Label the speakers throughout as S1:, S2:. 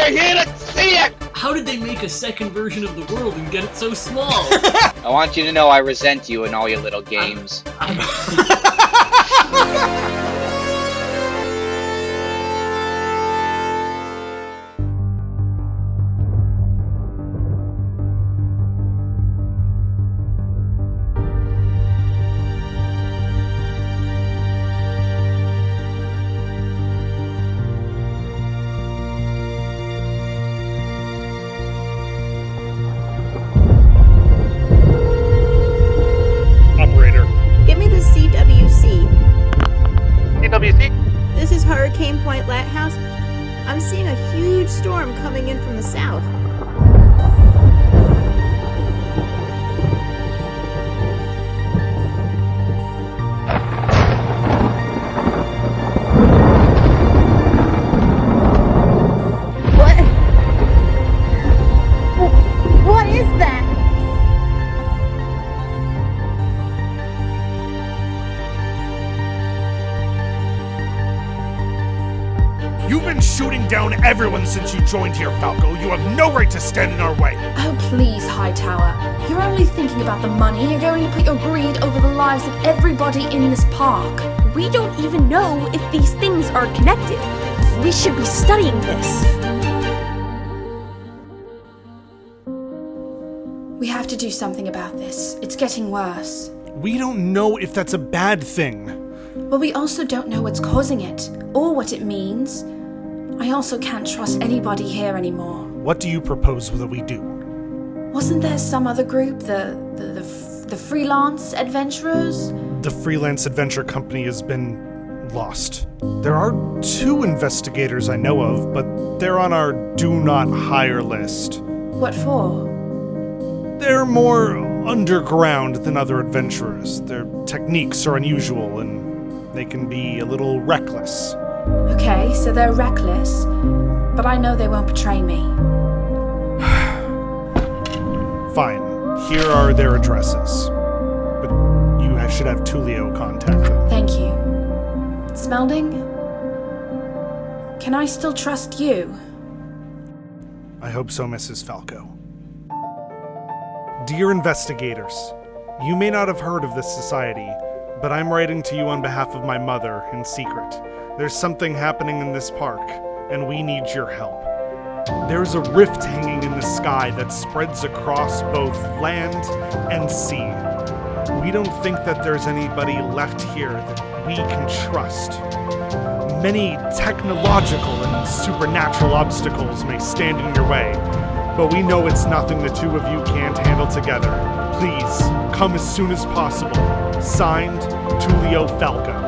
S1: We're here to see it!
S2: How did they make a second version of the world and get it so small?
S1: I want you to know I resent you and all your little games.
S3: This is Hurricane Point Lighthouse. I'm seeing a huge storm coming in from the south. What is that?
S4: You've been shooting down everyone since you joined here, Falco. You have no right to stand in our way.
S5: Oh, please, Hightower. You're only thinking about the money. You're going to put your greed over the lives of everybody in this park.
S6: We don't even know if these things are connected. We should be studying this.
S5: We have to do something about this. It's getting worse.
S4: We don't know if that's a bad thing.
S5: But we also don't know what's causing it, or what it means. I also can't trust anybody here anymore.
S4: What do you propose that we do?
S5: Wasn't there some other group, the freelance adventurers?
S4: The freelance adventure company has been lost. There are 2 investigators I know of, but they're on our do not hire list.
S5: What for?
S4: They're more underground than other adventurers. Their techniques are unusual and they can be a little reckless.
S5: Okay, so they're reckless, but I know they won't betray me.
S4: Fine. Here are their addresses. But you should have Tulio contact them.
S5: Thank you. Smelding? Can I still trust you?
S4: I hope so, Mrs. Falco. Dear investigators, you may not have heard of this society, but I'm writing to you on behalf of my mother in secret. There's something happening in this park, and we need your help. There's a rift hanging in the sky that spreads across both land and sea. We don't think that there's anybody left here that we can trust. Many technological and supernatural obstacles may stand in your way, but we know it's nothing the 2 of you can't handle together. Please, come as soon as possible. Signed, Tulio Falco.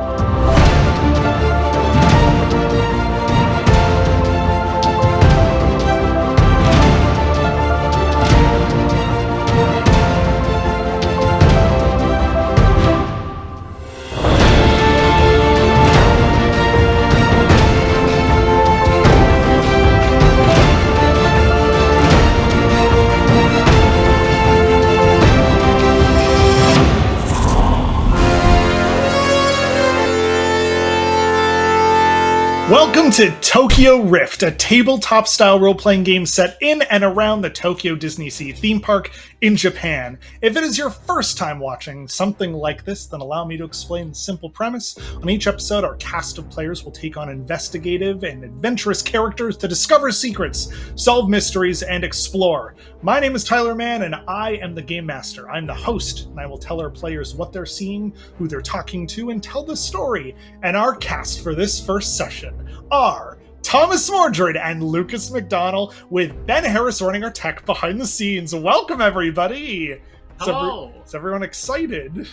S4: Welcome to Tokyo Rift, a tabletop-style role-playing game set in and around the Tokyo DisneySea theme park in Japan. If it is your first time watching something like this, then allow me to explain the simple premise. On each episode, our cast of players will take on investigative and adventurous characters to discover secrets, solve mysteries, and explore. My name is Tyler Mann, and I am the Game Master. I'm the host, and I will tell our players what they're seeing, who they're talking to, and tell the story. And our cast for this first session are Thomas Mordred and Lucas McDonell, with Ben Harris running our tech behind the scenes. Welcome, everybody!
S2: Hello!
S4: Is everyone excited?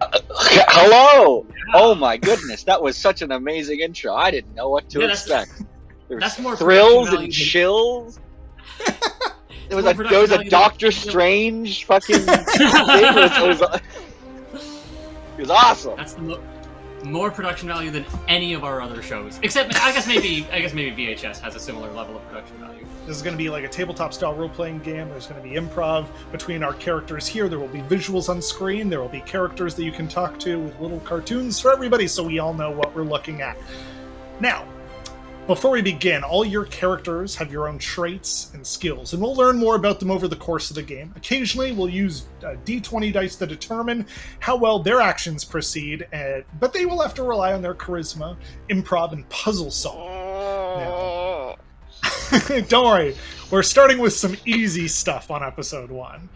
S1: Hello! Yeah. Oh my goodness, that was such an amazing intro. I didn't know what to expect.
S2: That's more
S1: thrills and chills. There was a Doctor Strange fucking thing. It was awesome.
S2: That's more production value than any of our other shows. Except, I guess maybe VHS has a similar level of production value.
S4: This is going to be like a tabletop-style role-playing game. There's going to be improv between our characters here. There will be visuals on screen. There will be characters that you can talk to with little cartoons for everybody, so we all know what we're looking at. Now, Before we begin, all your characters have your own traits and skills, and we'll learn more about them over the course of the game. Occasionally, we'll use D20 dice to determine how well their actions proceed, but they will have to rely on their charisma, improv, and puzzle solving. Now, don't worry, we're starting with some easy stuff on episode 1.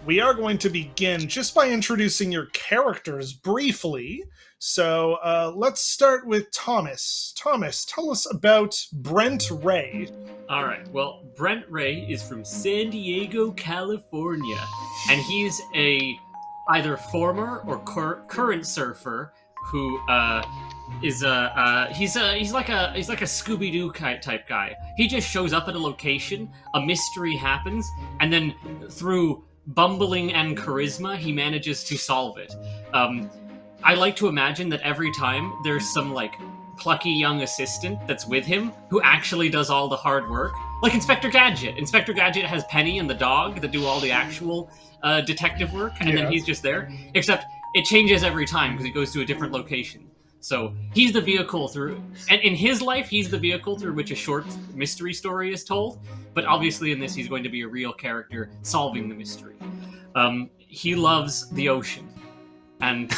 S4: We are going to begin just by introducing your characters briefly. So let's start with Thomas. Thomas, tell us about Brent Ray.
S2: All right. Well, Brent Ray is from San Diego, California, and he's either former or current surfer who he's like a Scooby-Doo type guy. He just shows up at a location, a mystery happens, and then through bumbling and charisma, he manages to solve it. I like to imagine that every time there's some, like, plucky young assistant that's with him who actually does all the hard work. Like Inspector Gadget. Inspector Gadget has Penny and the dog that do all the actual detective work, and then he's just there. Except it changes every time because he goes to a different location. So he's the vehicle through... And in his life, he's the vehicle through which a short mystery story is told. But obviously in this, he's going to be a real character solving the mystery. He loves the ocean. And...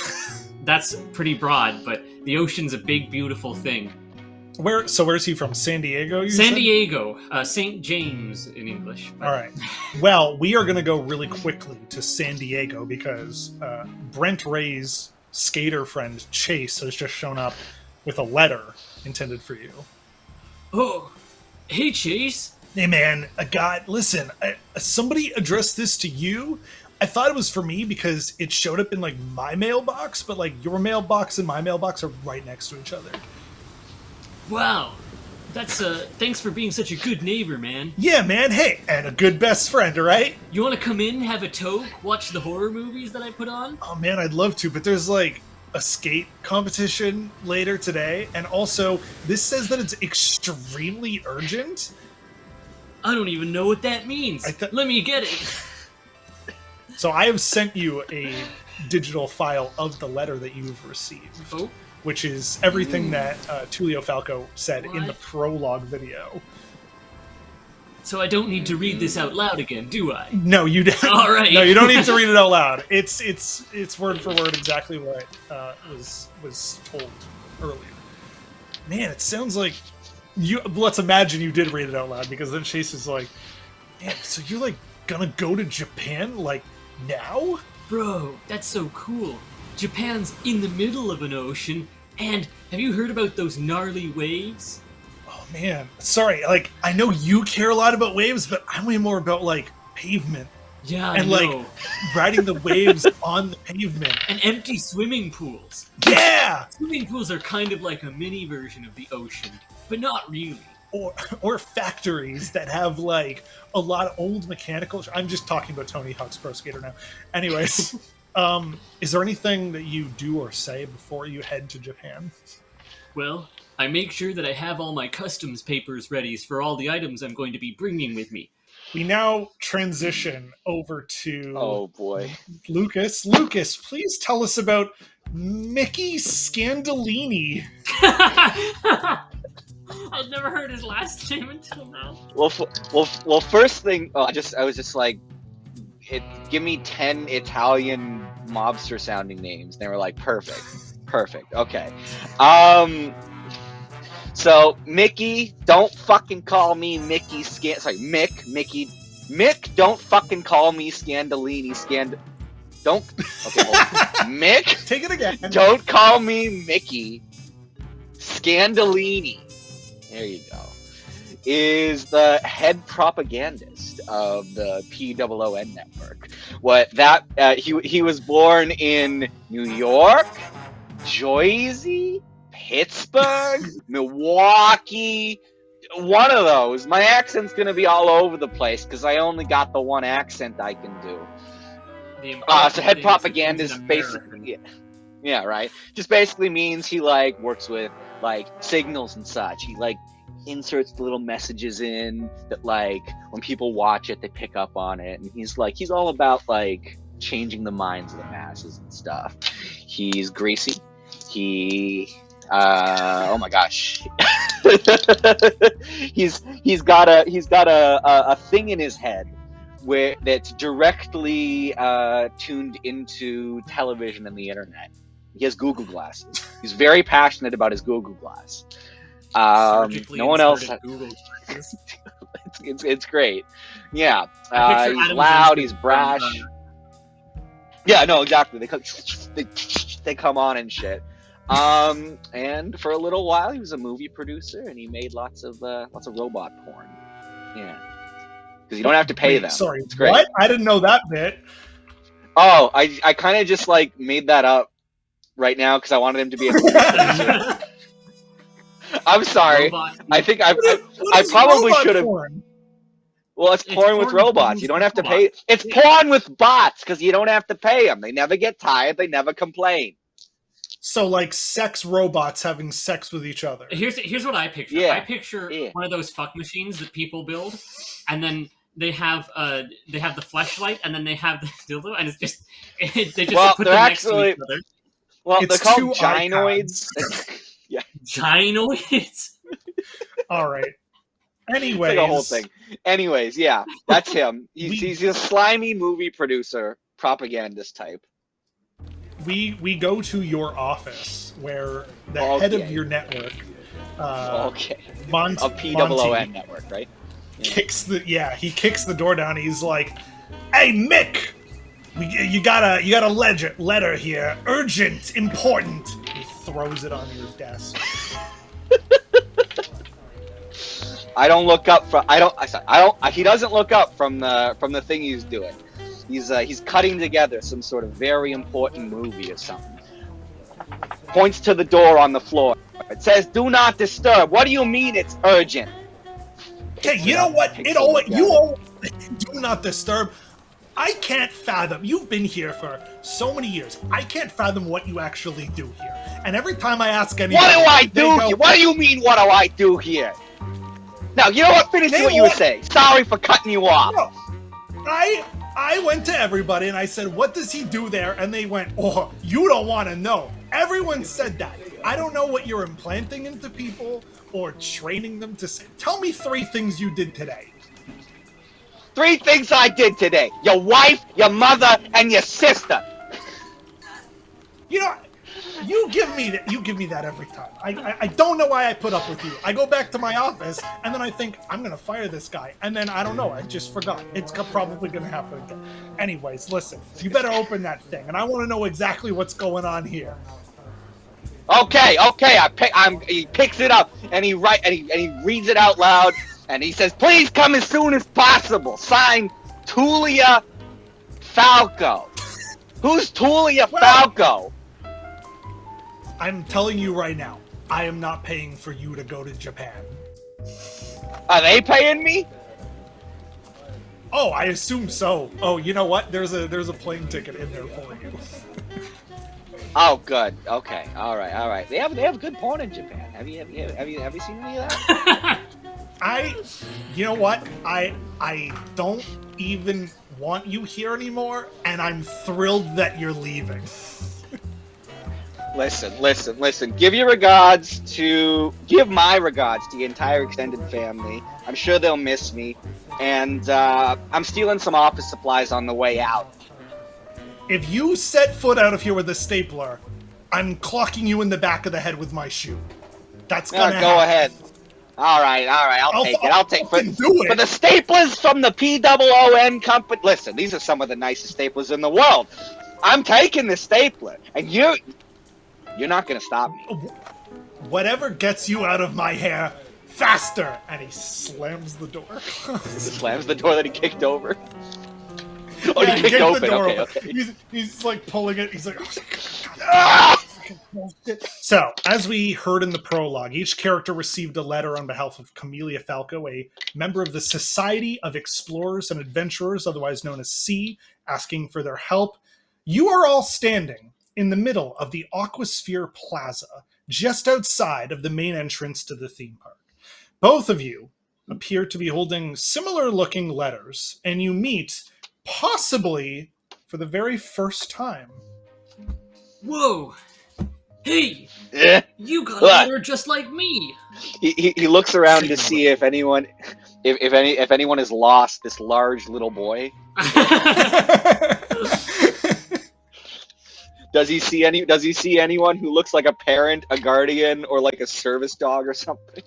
S2: That's pretty broad, but the ocean's a big, beautiful thing.
S4: Where's he from? San Diego?
S2: San Diego. St. James in English.
S4: All right. Well, we are going to go really quickly to San Diego because Brent Ray's skater friend Chase has just shown up with a letter intended for you.
S2: Oh, hey Chase.
S4: Hey man, listen, somebody addressed this to you. I thought it was for me because it showed up in, like, my mailbox, but, like, your mailbox and my mailbox are right next to each other.
S2: Wow. That's, thanks for being such a good neighbor, man.
S4: Yeah, man. Hey, and a good best friend, all right?
S2: You want to come in, have a toke, watch the horror movies that I put on?
S4: Oh, man, I'd love to, but there's, like, a skate competition later today, and also, this says that it's extremely urgent.
S2: I don't even know what that means. Let me get it.
S4: So I have sent you a digital file of the letter that you've received, which is everything that Tulio Falco said in the prologue video.
S2: So I don't need to read this out loud again, do I?
S4: No, you don't.
S2: All right.
S4: No, you don't need to read it out loud. It's word for word exactly what was told earlier. Man, it sounds like you. Let's imagine you did read it out loud, because then Chase is like, "Man, so you're like gonna go to Japan like?" Now?
S2: Bro, that's so cool. Japan's in the middle of an ocean, and have you heard about those gnarly waves?
S4: Oh man, sorry, like, I know you care a lot about waves, but I'm way more about, like, pavement.
S2: Yeah,
S4: and, like, riding the waves on the pavement.
S2: And empty swimming pools.
S4: Yeah!
S2: Swimming pools are kind of like a mini version of the ocean, but not really.
S4: Or factories that have, like, a lot of old mechanical... I'm just talking about Tony Hawk's Pro Skater now. Anyways, is there anything that you do or say before you head to Japan?
S2: Well, I make sure that I have all my customs papers ready for all the items I'm going to be bringing with me.
S4: We now transition over to...
S1: Oh, boy.
S4: Lucas. Lucas, please tell us about Mickey Scandalini.
S2: I've never heard his last name until now.
S1: Well. First thing, I was just like, give me 10 Italian mobster sounding names. And they were like, perfect. Okay. So Mickey, don't fucking call me Mickey. Mick, don't fucking call me Scandalini. Don't. Okay. Mick,
S4: take it again.
S1: Don't call me Mickey. Scandalini. There you go. Is the head propagandist of the POON network. He was born in New York, Jersey, Pittsburgh, Milwaukee, one of those. My accent's gonna be all over the place because I only got the one accent I can do. So head propagandist basically, yeah, right. Just basically means he like works with like signals and such. He like inserts the little messages in that like when people watch it they pick up on it, and he's all about like changing the minds of the masses and stuff. He's greasy. He oh my gosh. he's got a thing in his head where that's directly tuned into television and the internet. He has Google glasses. He's very passionate about his Google Glass. No one else.
S2: Google glasses.
S1: It's great. Yeah,
S2: I
S1: he's
S2: picture
S1: loud.
S2: Adam
S1: He's brash. Yeah, no, exactly. They come on and shit. And for a little while, he was a movie producer, and he made lots of robot porn. Yeah, because you don't have to pay them.
S4: Sorry,
S1: it's great.
S4: What? I didn't know that bit.
S1: Oh, I kind of just like made that up right now because I wanted him to be a movie producer. I'm sorry.
S2: Robot.
S1: I think I
S4: What
S1: probably
S4: robot
S1: should have.
S4: porn?
S1: Well, it's porn with robots. You don't have to pay. It's porn with bots because you don't have to pay them. They never get tired. They never complain.
S4: So, like, sex robots having sex with each other.
S2: Here's what I picture.
S1: Yeah.
S2: I picture one of those fuck machines that people build, and then they have the fleshlight, and then they have the dildo, and it's just they just put them next to each other.
S1: Well,
S4: It's
S1: they're called
S4: two
S1: gynoids. Yeah,
S2: Gynoids.
S4: All right.
S1: it's
S4: Anyways,
S1: like a whole thing. Anyways, yeah, that's him. He's a slimy movie producer, propagandist type.
S4: we go to your office where the head of your network,
S1: Okay.
S4: Monty,
S1: A POON network, right?
S4: kicks the door down. He's like, "Hey, Mick, you got a letter here, urgent, important." He throws it on your desk.
S1: He doesn't look up from the thing he's doing. He's cutting together some sort of very important movie or something. Points to the door on the floor. It says, "Do not disturb." What do you mean it's urgent?
S4: Okay, you know what? You do not disturb. I can't fathom. You've been here for so many years. I can't fathom what you actually do here. And every time I ask anyone,
S1: What do I do here? What do you mean? What do I do here? Now, you know what? Finish what you were saying. Sorry for cutting you off.
S4: No, I went to everybody and I said, "What does he do there?" And they went, "Oh, you don't want to know." Everyone said that. I don't know what you're implanting into people or training them to say. Tell me 3 things you did today.
S1: 3 things I did today. Your wife, your mother, and your sister.
S4: You know, you give me that every time. I don't know why I put up with you. I go back to my office and then I think I'm gonna fire this guy, and then I don't know. I just forgot. It's probably gonna happen again. Anyways, listen. You better open that thing, and I want to know exactly what's going on here.
S1: Okay. He picks it up and he reads it out loud, and he says, "Please come as soon as possible. Signed, Camellia Falco." Who's Camellia Falco?
S4: I'm telling you right now, I am not paying for you to go to Japan.
S1: Are they paying me?
S4: Oh, I assume so. Oh, you know what? There's a plane ticket in there for you.
S1: Oh, good. Okay. All right. They have good porn in Japan. Have you seen any of that?
S4: You know what? I don't even want you here anymore, and I'm thrilled that you're leaving.
S1: Listen. Give my regards to the entire extended family. I'm sure they'll miss me, and I'm stealing some office supplies on the way out.
S4: If you set foot out of here with a stapler, I'm clocking you in the back of the head with my shoe. That's gonna happen.
S1: Go ahead. All right. I'll take it. I'll take it. For the staplers from the POON company. Listen, these are some of the nicest staplers in the world. I'm taking the stapler, and you're not gonna stop me.
S4: Whatever gets you out of my hair, faster! And he slams the door.
S1: Slams the door that he kicked over. Oh,
S4: Yeah,
S1: he kicked open.
S4: the door
S1: Okay.
S4: open. He's like pulling it. He's like,
S1: Ah!
S4: So, as we heard in the prologue, each character received a letter on behalf of Camellia Falco, a member of the Society of Explorers and Adventurers, otherwise known as S.E.A, asking for their help. You are all standing in the middle of the AquaSphere Plaza, just outside of the main entrance to the theme park. Both of you appear to be holding similar-looking letters, and you meet, possibly for the very first time.
S2: Whoa! Hey,
S1: Eh?
S2: you got
S1: What?
S2: a letter just like me.
S1: He looks around to see if anyone has lost this large little boy. Does he see anyone who looks like a parent, a guardian, or like a service dog or something?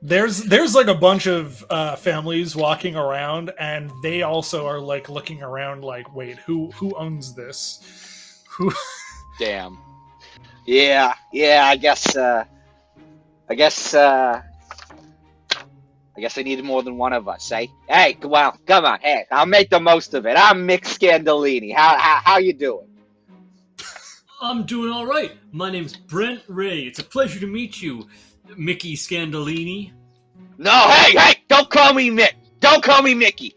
S4: There's like a bunch of families walking around, and they also are like looking around like, wait, who owns this? Who?
S1: Damn. Yeah. I guess I need more than one of us, eh? Hey, well, come on. Hey, I'll make the most of it. I'm Mick Scandalini. How you doing?
S2: I'm doing all right. My name's Brent Ray. It's a pleasure to meet you, Mickey Scandalini.
S1: No, hey! Don't call me Mick. Don't call me Mickey.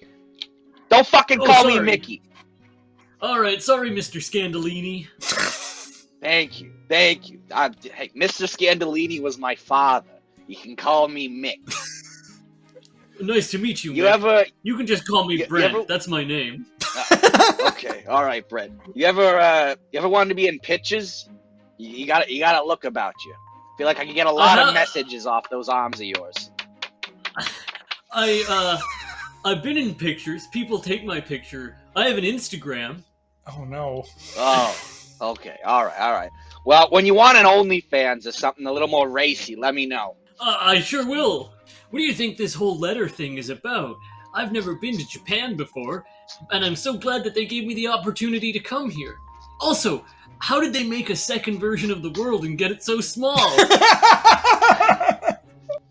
S1: Don't fucking call me
S2: sorry.
S1: Mickey.
S2: All right, sorry, Mr. Scandalini.
S1: Thank you. Hey, Mr. Scandalini was my father. You can call me Mick.
S2: Nice to meet you, Mick. You can just call me Brent. That's my name.
S1: Okay, all right, Brent. You ever wanted to be in pictures? You got a look about you. Feel like I can get a lot of messages off those arms of yours.
S2: I've been in pictures. People take my picture. I have an Instagram.
S4: Oh no.
S1: Oh, okay, all right. Well, when you want an OnlyFans or something a little more racy, let me know.
S2: I sure will. What do you think this whole letter thing is about? I've never been to Japan before, and I'm so glad that they gave me the opportunity to come here. Also, how did they make a second version of the world and get it so small?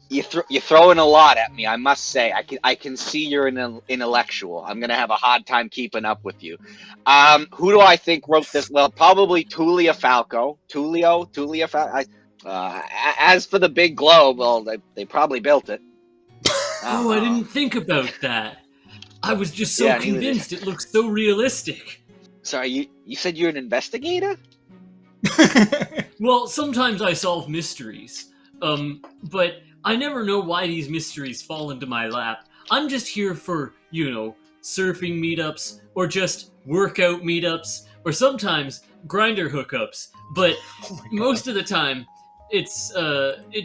S1: You're throwing a lot at me, I must say. I can see you're an intellectual. I'm gonna have a hard time keeping up with you. Who do I think wrote this? Well, probably Tulia Falco. Tulia Falco. As for the big globe, well, they probably built it.
S2: Oh, I didn't think about that. I was just so convinced it looked so realistic.
S1: Sorry, you said you're an investigator?
S2: Well, sometimes I solve mysteries. But I never know why these mysteries fall into my lap. I'm just here for, surfing meetups, or just workout meetups, or sometimes grinder hookups. But most of the time, it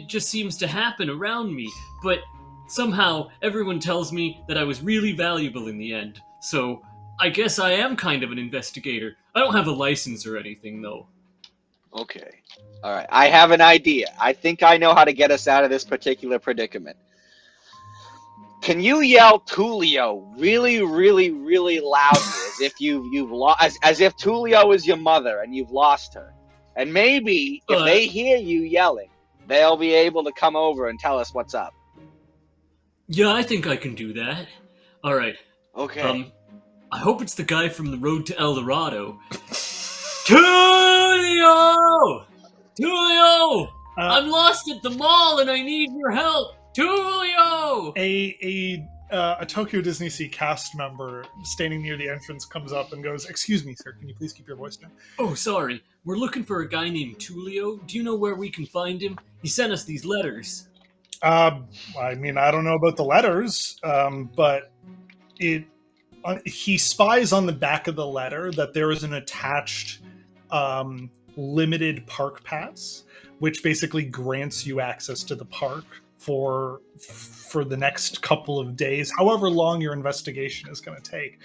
S2: just seems to happen around me. But somehow, everyone tells me that I was really valuable in the end. So, I guess I am kind of an investigator. I don't have a license or anything, though.
S1: Okay. All right. I have an idea. I think I know how to get us out of this particular predicament. Can you yell Tulio really, really, really loudly, as if you've lost, as if Tulio is your mother and you've lost her? And maybe if they hear you yelling, they'll be able to come over and tell us what's up.
S2: Yeah, I think I can do that. All right.
S1: Okay.
S2: I hope it's the guy from the road to El Dorado. Tulio! I'm lost at the mall and I need your help. Tulio!
S4: A Tokyo DisneySea cast member standing near the entrance comes up and goes, "Excuse me, sir, can you please keep your voice down?"
S2: Oh, sorry. We're looking for a guy named Tulio. Do you know where we can find him? He sent us these letters.
S4: I mean, I don't know about the letters, but he spies on the back of the letter that there is an attached limited park pass, which basically grants you access to the park for the next couple of days, however long your investigation is going to take.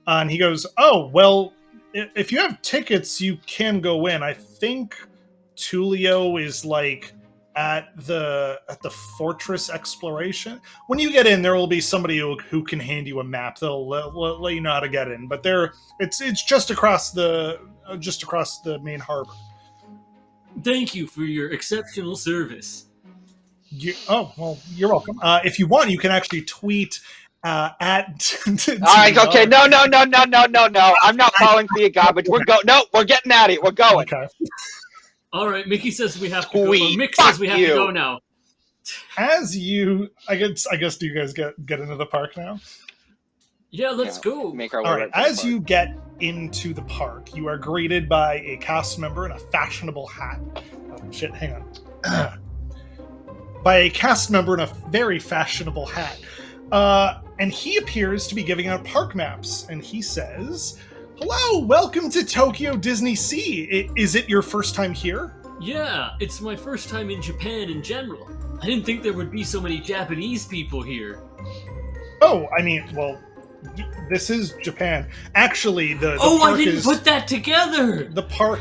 S4: And he goes, "Oh, well, if you have tickets, you can go in. I think Tulio is like at the fortress exploration. When you get in, there will be somebody who can hand you a map. They'll let you know how to get in. But it's just across the main harbor."
S2: Thank you for your exceptional service.
S4: You're welcome. If you want, you can actually tweet at.
S1: All right, okay, no. I'm not falling for your garbage. We're getting out of here. We're going.
S4: Okay.
S2: All right, Mickey says we have to go. Mick says we have to go now.
S4: I guess, do you guys get into the park now?
S2: Yeah, let's go.
S1: Make our way.
S4: All right. As you get into the park, you are greeted by a cast member in a fashionable hat. Oh shit! Hang on. By a cast member in a very fashionable hat, and he appears to be giving out park maps. And he says, "Hello, welcome to Tokyo DisneySea. Is it your first time here?
S2: Yeah, it's my first time in Japan in general. I didn't think there would be so many Japanese people here.
S4: Oh, I mean, well, this is Japan. Actually, the
S2: Oh,
S4: park
S2: I didn't
S4: is...
S2: put that together!
S4: The park...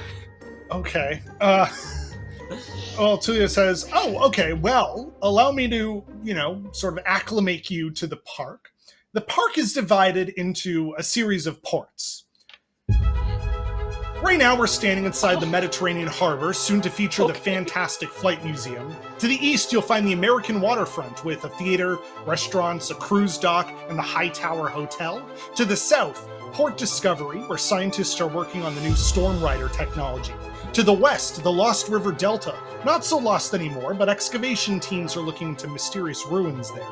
S4: Okay. Well, Tulia says, oh, okay, well, allow me to, sort of acclimate you to the park. The park is divided into a series of ports. Right now, we're standing inside the Mediterranean harbor, soon to feature the fantastic Flight Museum. To the east, you'll find the American waterfront with a theater, restaurants, a cruise dock, and the High Tower Hotel. To the south, Port Discovery, where scientists are working on the new Storm Rider technology. To the west, the Lost River Delta. Not so lost anymore, but excavation teams are looking into mysterious ruins there.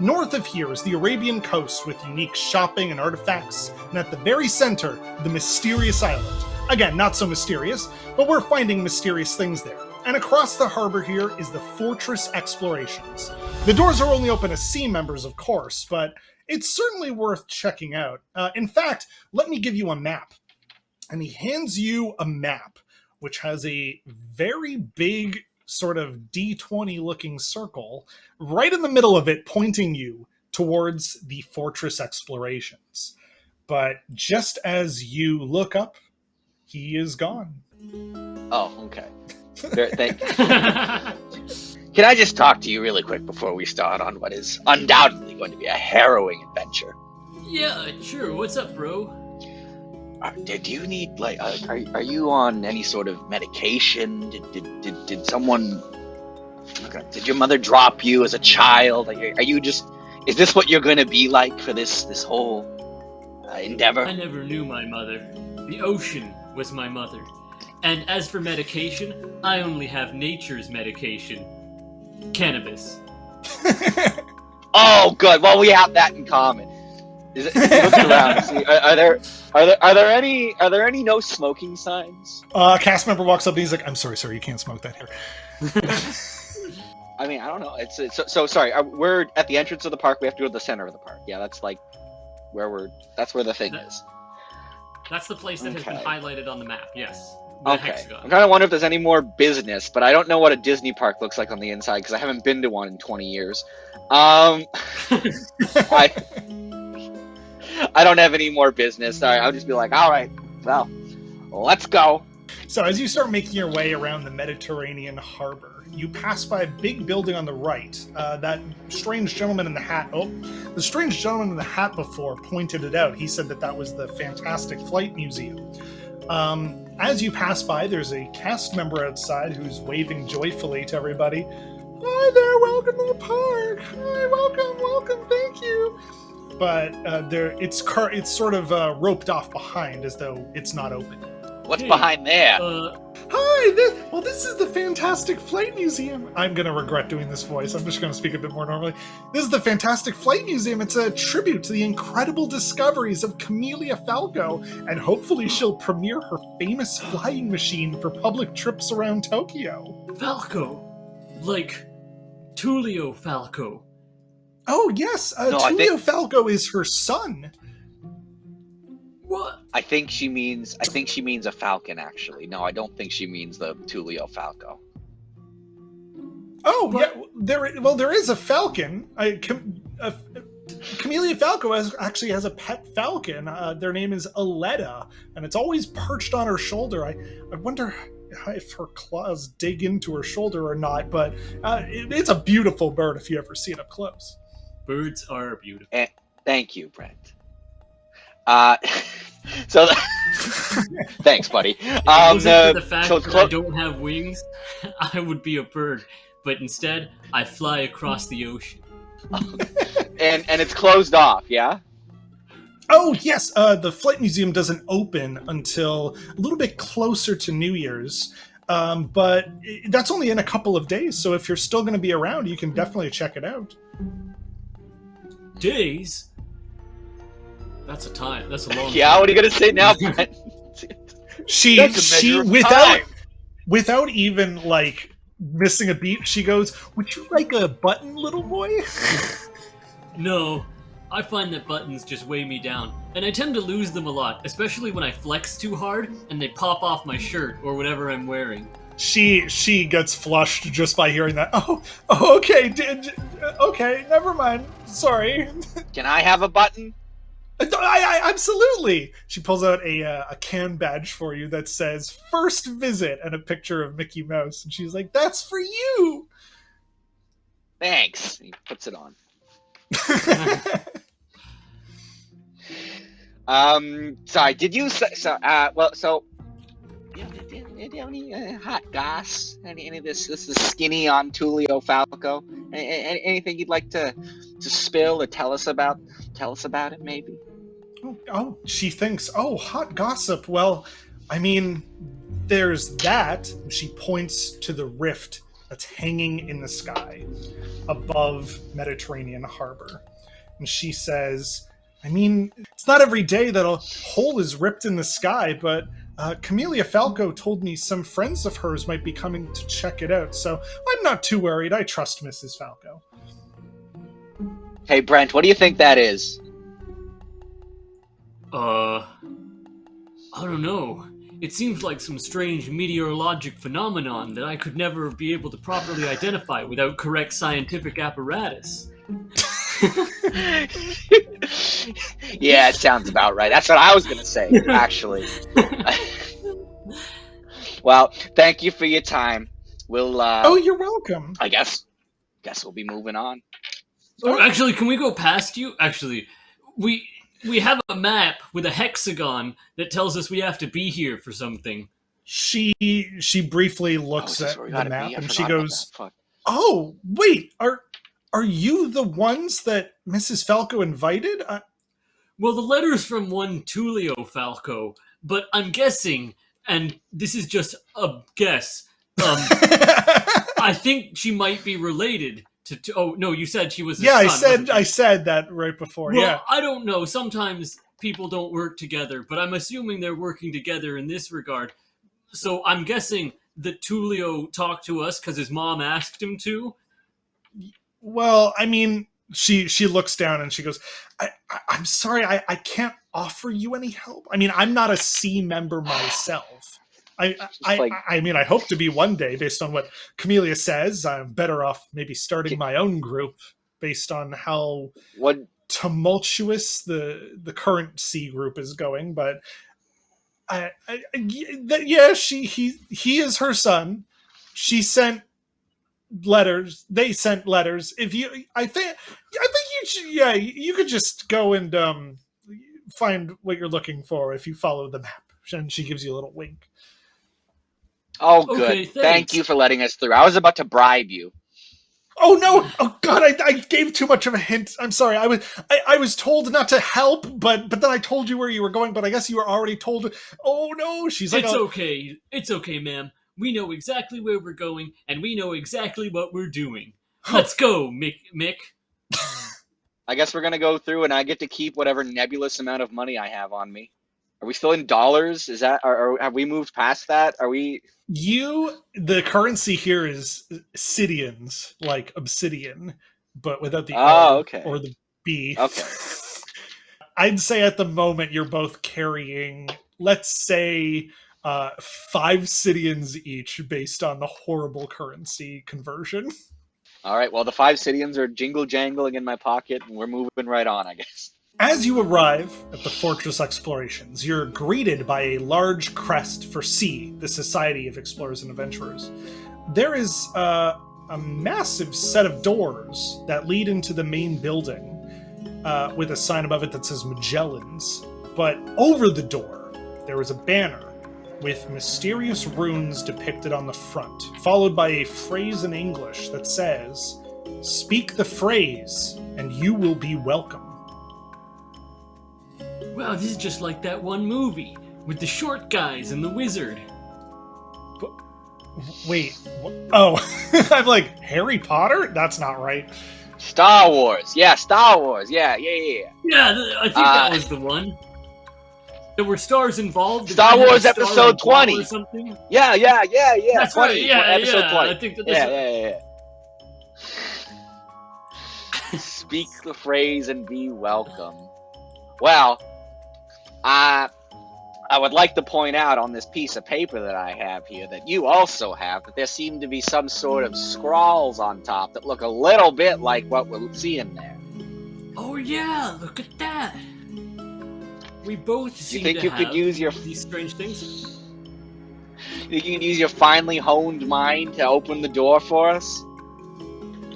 S4: North of here is the Arabian coast with unique shopping and artifacts, and at the very center, the mysterious island. Again, not so mysterious, but we're finding mysterious things there. And across the harbor here is the Fortress Explorations. The doors are only open to sea members, of course, but it's certainly worth checking out. In fact, let me give you a map. And he hands you a map, which has a very big sort of D20-looking circle right in the middle of it, pointing you towards the Fortress Explorations. But just as you look up, he is gone.
S1: Oh, okay. Can I just talk to you really quick before we start on what is undoubtedly going to be a harrowing adventure?
S2: Yeah, sure. What's up, bro?
S1: Do you need, are you on any sort of medication? Did someone... Did your mother drop you as a child? Are you just... Is this what you're going to be like for this whole endeavor?
S2: I never knew my mother. The ocean was my mother. And as for medication, I only have nature's medication. Cannabis.
S1: Oh, good. Well, we have that in common. Look around. See, are there any no smoking signs?
S4: Cast member walks up and he's like, "I'm sorry, sir, you can't smoke that here."
S1: I mean, I don't know. It's so sorry. We're at the entrance of the park. We have to go to the center of the park. Yeah, that's like that's where the thing is.
S2: That's the place that has been highlighted on the map. Yes.
S1: Okay. I'm kind of wondering if there's any more business, but I don't know what a Disney park looks like on the inside because I haven't been to one in 20 years. I don't have any more business. Sorry, I'll just be like, all right, well, let's go.
S4: So as you start making your way around the Mediterranean harbor, you pass by a big building on the right. That strange gentleman in the hat. Oh, the strange gentleman in the hat before pointed it out. He said that was the fantastic Flight Museum. As you pass by, there's a cast member outside who's waving joyfully to everybody. Hi there, welcome to the park. Hi, welcome, thank you. But it's sort of roped off behind as though it's not open.
S1: What's behind there?
S4: Hi, this is the fantastic Flight Museum. I'm going to regret doing this voice. I'm just going to speak a bit more normally. This is the fantastic Flight Museum. It's a tribute to the incredible discoveries of Camellia Falco, and hopefully she'll premiere her famous flying machine for public trips around Tokyo.
S2: Falco? Like Tullio Falco?
S4: Oh, yes. Tullio Falco is her son.
S2: What?
S1: I think she means a falcon, actually. No, I don't think she means the Tullio Falco.
S4: Oh, yeah. There is a falcon. Camellia Falco actually has a pet falcon. Their name is Aletta, and it's always perched on her shoulder. I wonder if her claws dig into her shoulder or not, but it's a beautiful bird if you ever see it up close.
S2: Birds are beautiful.
S1: Thank you, Brent. So thanks, buddy.
S2: For the fact that I don't have wings, I would be a bird, but instead I fly across the ocean.
S1: and it's closed off, yeah?
S4: Oh yes, the Flight Museum doesn't open until a little bit closer to New Year's, but that's only in a couple of days. So if you're still going to be around, you can definitely check it out.
S2: Days? That's a time. That's a long time.
S1: Yeah, what are you gonna say now, Brent?
S4: she without even like missing a beat, she goes, "Would you like a button, little boy?"
S2: No, I find that buttons just weigh me down, and I tend to lose them a lot, especially when I flex too hard and they pop off my shirt or whatever I'm wearing.
S4: She gets flushed just by hearing that. Oh, okay, okay, never mind. Sorry.
S1: Can I have a button?
S4: I absolutely. She pulls out a can badge for you that says "First Visit" and a picture of Mickey Mouse, and she's like, "That's for you."
S1: Thanks. He puts it on. Sorry. Did you so? Do you have any hot goss? Any of this is skinny on Tullio Falco? Anything you'd like to spill or tell us about? Tell us about it, maybe.
S4: Oh, she thinks. Oh, hot gossip. Well, I mean, there's that. She points to the rift that's hanging in the sky above Mediterranean Harbor, and she says, "I mean, it's not every day that a hole is ripped in the sky, but." Camellia Falco told me some friends of hers might be coming to check it out, so I'm not too worried. I trust Mrs. Falco.
S1: Hey, Brent, what do you think that is?
S2: I don't know. It seems like some strange meteorologic phenomenon that I could never be able to properly identify without correct scientific apparatus.
S1: Yeah, it sounds about right. That's what I was gonna say, actually. Well, thank you for your time. We'll
S4: Oh, you're welcome.
S1: I guess we'll be moving on.
S2: Oh, actually, can we go past you? Actually, we have a map with a hexagon that tells us we have to be here for something.
S4: She briefly looks at the map and she goes, "Oh, wait, are you the ones that Mrs. Falco invited?"
S2: Well, the letter's from one Tullio Falco, but I'm guessing, and this is just a guess, I think she might be related to oh, no, you said she was his son,
S4: I said that right before,
S2: well,
S4: yeah.
S2: I don't know, sometimes people don't work together, but I'm assuming they're working together in this regard. So I'm guessing that Tullio talked to us because his mom asked him to.
S4: Well, I mean, she looks down and she goes, I'm sorry, I can't offer you any help. I mean, I'm not a C member myself. I mean, I hope to be one day based on what Camellia says. I'm better off maybe starting my own group based on how tumultuous the current C group is going. But yeah, he is her son. She sent letters. They sent letters. I think you should, yeah, you could just go and find what you're looking for if you follow the map. And she gives you a little wink.
S1: Oh, good.
S2: Okay,
S1: thank you for letting us through. I was about to bribe you.
S4: Oh no! Oh God! I gave too much of a hint. I'm sorry. I was told not to help, but then I told you where you were going. But I guess you were already told. Oh no! She's like,
S2: okay. It's okay, ma'am. We know exactly where we're going, and we know exactly what we're doing. Let's go, Mick.
S1: I guess we're gonna go through, and I get to keep whatever nebulous amount of money I have on me. Are we still in dollars? Is that, or have we moved past that? Are we?
S4: The currency here is Sidians, like obsidian, but without the
S1: okay.
S4: or the B.
S1: Okay.
S4: I'd say at the moment you're both carrying, let's say, 5 Sidians each based on the horrible currency conversion.
S1: All right, well, the 5 Sidians are jingle jangling in my pocket, and we're moving right on, I guess.
S4: As you arrive at the Fortress Explorations, you're greeted by a large crest for C, the Society of Explorers and Adventurers. There is a massive set of doors that lead into the main building, with a sign above it that says Magellan's. But over the door, there is a banner with mysterious runes depicted on the front, followed by a phrase in English that says, "Speak the phrase, and you will be welcome."
S2: Wow, this is just like that one movie with the short guys and the wizard.
S4: Wait, oh, I'm like, Harry Potter? That's not right.
S1: Star Wars. Yeah, Star Wars. Yeah.
S2: Yeah, I think that was the one. There were stars involved.
S1: Star Wars episode 20
S2: or something.
S1: Yeah.
S2: That's
S1: 20,
S2: right. Yeah,
S1: episode 20.
S2: I think that
S1: yeah. Speak the phrase and be welcome. Well, I would like to point out on this piece of paper that I have here that you also have that there seem to be some sort of scrawls on top that look a little bit like what we're seeing there.
S2: Oh yeah, look at that. We both seem
S1: You think
S2: to
S1: you
S2: have
S1: could use your
S2: these strange things.
S1: you can use your finely honed mind to open the door for us?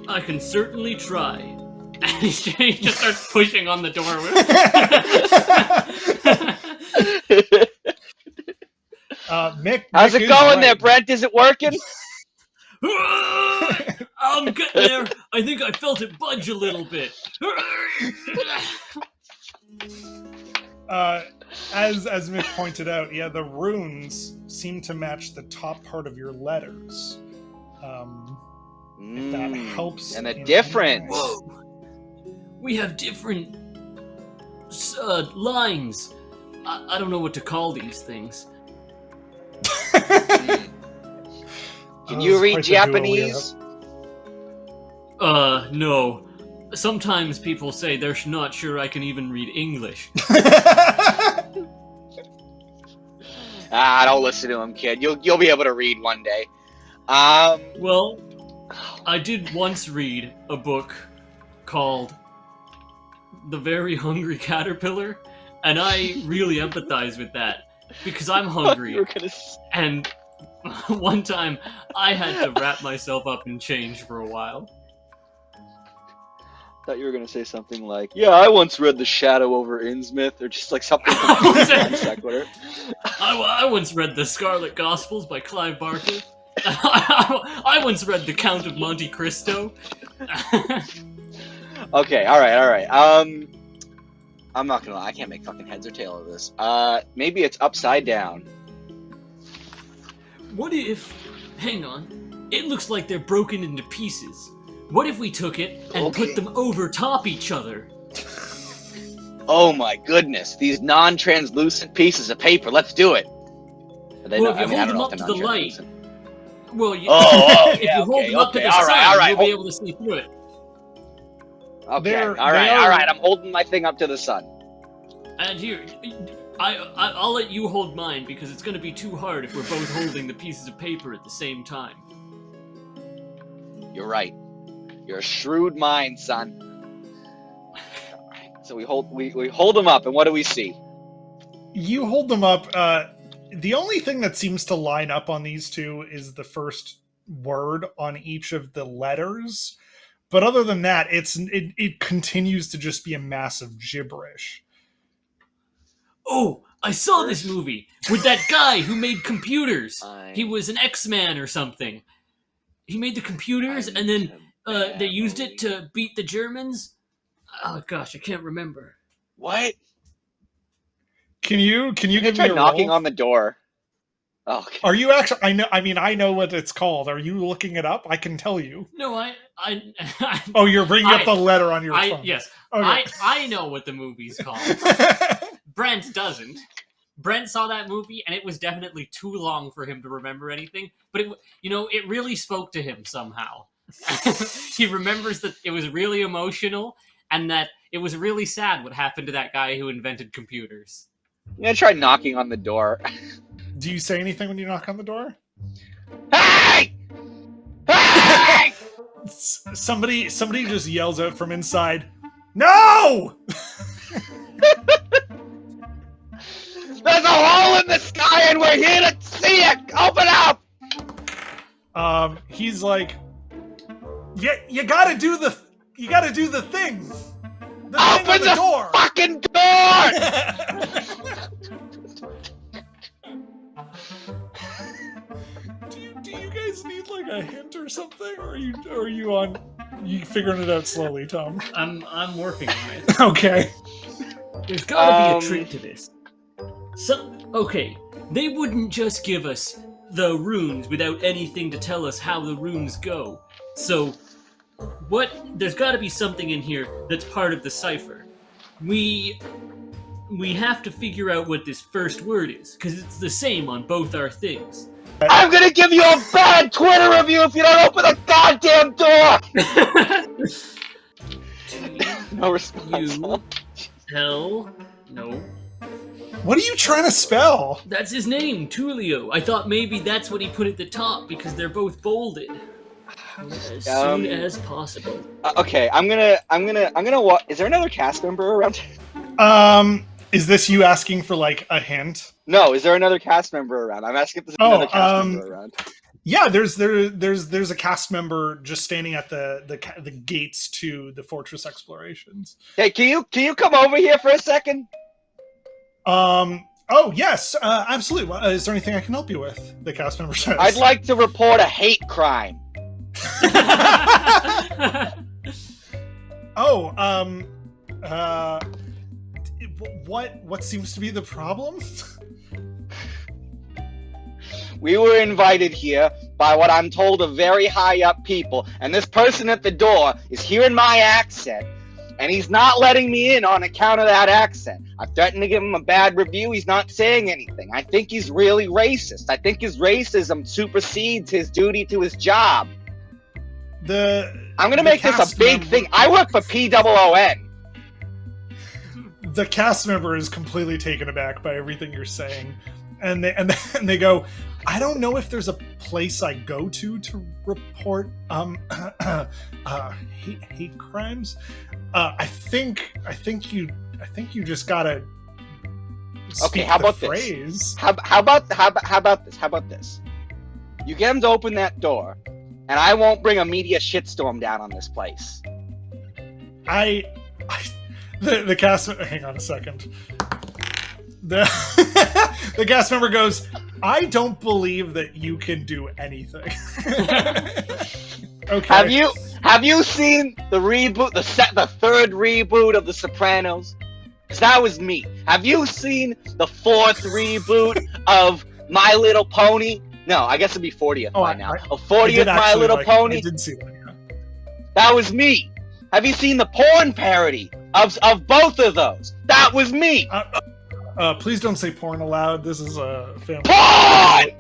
S2: I can certainly try. And he just starts pushing on the door.
S4: Mick,
S1: How's
S4: Mick
S1: it
S4: is
S1: going
S4: right.
S1: there, Brent? Is it working?
S2: I'm getting there. I think I felt it budge a little bit.
S4: As Mick pointed out, yeah, the runes seem to match the top part of your letters. If that helps.
S1: And the
S4: in
S1: difference.
S4: any way.
S2: Whoa. We have different lines. I don't know what to call these things.
S1: Can you read
S4: quite the duo we
S1: Japanese?
S2: No. Sometimes people say they're not sure I can even read English.
S1: Don't listen to him, kid. You'll be able to read one day.
S2: Well, I did once read a book called The Very Hungry Caterpillar, and I really empathize with that, because I'm hungry,
S1: you were gonna
S2: and one time I had to wrap myself up in change for a while.
S1: thought you were gonna say something like, "Yeah, I once read The Shadow over Innsmouth," or just like something non sequitur.
S2: I once read The Scarlet Gospels by Clive Barker. I once read The Count of Monte Cristo.
S1: Okay, all right. I'm not gonna lie, I can't make fucking heads or tail of this. Maybe it's upside down.
S2: What if... Hang on. It looks like they're broken into pieces. What if we took it and put them over top each other?
S1: Oh my goodness, these non-translucent pieces of paper. Let's do it.
S2: Well, if you hold them up to the light... Well, if you hold them up to the sun, you'll be able to see through it.
S1: Okay, all right. I'm holding my thing up to the sun.
S2: And here, I'll let you hold mine, because it's going to be too hard if we're both holding the pieces of paper at the same time.
S1: You're right. You're a shrewd mind, son. All right, so we hold them up, and what do we see?
S4: You hold them up. The only thing that seems to line up on these two is the first word on each of the letters. But other than that, it continues to just be a massive gibberish.
S2: Oh, I saw this movie with that guy who made computers. He was an X-Man or something. He made the computers, and then they used it to beat the Germans. Oh gosh, I can't remember.
S1: What?
S4: Can you give me
S1: try
S4: a
S1: knocking
S4: roll?
S1: on the door? Oh, okay.
S4: Are you actually? I know what it's called. Are you looking it up? I can tell you.
S2: No, I
S4: Oh, you're bringing up the letter on your phone.
S2: Yes,
S4: okay.
S2: I know what the movie's called. Brent doesn't. Brent saw that movie, and it was definitely too long for him to remember anything. But it really spoke to him somehow. He remembers that it was really emotional, and that it was really sad what happened to that guy who invented computers.
S1: I'm gonna try knocking on the door.
S4: Do you say anything when you knock on the door?
S1: Hey! Hey!
S4: Somebody just yells out from inside, "No!"
S1: There's a hole in the sky, and we're here to see it. Open up!
S4: He's like, "Yeah, you gotta do the thing. The thing
S1: Open
S4: on the door.
S1: Fucking door!
S4: Do you guys need like a hint or something, or are you figuring it out slowly, Tom?
S2: I'm working on it.
S4: Okay.
S2: There's gotta be a trick to this. Okay, they wouldn't just give us the runes without anything to tell us how the runes go. So, there's gotta be something in here that's part of the cipher. We have to figure out what this first word is, because it's the same on both our things.
S1: I'm gonna give you a bad Twitter review if you don't open the goddamn door! No response.
S2: You tell... No.
S4: What are you trying to spell?
S2: That's his name, Tulio. I thought maybe that's what he put at the top because they're both bolded. As soon as possible.
S1: Okay, I'm gonna walk. Is there another cast member around?
S4: Is this you asking for like a hint?
S1: No, is there another cast member around? I'm asking if there's another cast member around.
S4: Yeah, there's a cast member just standing at the gates to the fortress explorations.
S1: Hey, can you come over here for a second?
S4: Oh yes, absolutely. Is there anything I can help you with? The cast member says.
S1: I'd like to report a hate crime.
S4: What seems to be the problem?
S1: We were invited here by what I'm told are very high up people, and this person at the door is hearing my accent, and he's not letting me in on account of that accent. I threatened to give him a bad review. He's not saying anything. I think he's really racist. I think his racism supersedes his duty to his job. I'm going to make this a big thing. I work for POON.
S4: The cast member is completely taken aback by everything you're saying. And they go, I don't know if there's a place I go to report hate crimes. I think you just gotta.
S1: Okay, how about this? How about this? You get him to open that door, and I won't bring a media shitstorm down on this place.
S4: The cast. Hang on a second. The cast member goes, I don't believe that you can do anything. Okay.
S1: Have you seen the reboot, the third reboot of The Sopranos? Because that was me. Have you seen the fourth reboot of My Little Pony? No, I guess it'd be 40th by now. A 40th My Little Pony?
S4: I did see that, yeah.
S1: That was me. Have you seen the porn parody of both of those? That was me.
S4: Please don't say porn aloud. This is a family.
S1: Porn!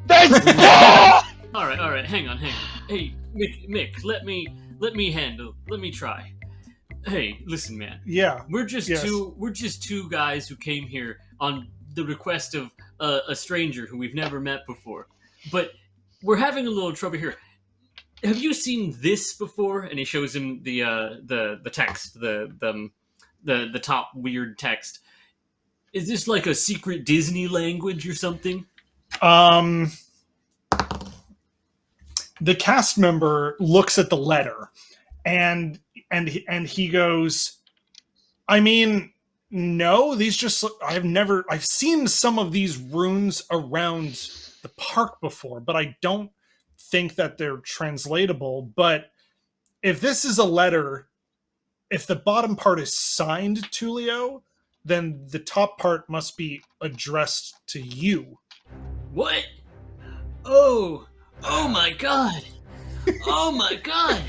S1: There's porn!
S2: All right. Hang on. Hey, Mick, let me try. Hey, listen, man.
S4: Yeah.
S2: We're just two guys who came here on the request of a stranger who we've never met before. But we're having a little trouble here. Have you seen this before? And he shows him the text, the top weird text. Is this like a secret Disney language or something?
S4: The cast member looks at the letter, and he goes, I mean, no, these just, I've seen some of these runes around the park before, but I don't think that they're translatable. But if this is a letter, if the bottom part is signed Tulio, then the top part must be addressed to you.
S2: What? Oh my god! Oh my god!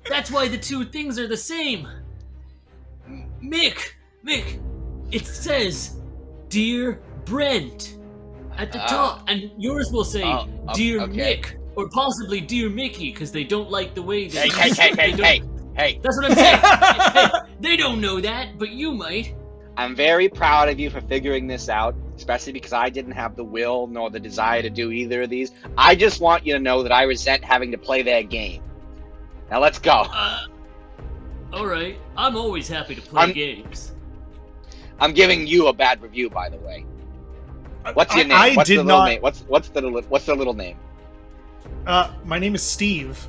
S2: That's why the two things are the same. Mick, it says, Dear Brent, at the top, and yours will say, Dear Mick, or possibly Dear Mickey, because they don't like the way they...
S1: Hey.
S2: That's what I'm saying. Hey, they don't know that, but you might.
S1: I'm very proud of you for figuring this out, especially because I didn't have the will nor the desire to do either of these. I just want you to know that I resent having to play their game. Now let's go.
S2: Alright. I'm always happy to play games.
S1: I'm giving you a bad review, by the way. What's your name? What's the little name?
S4: My name is Steve.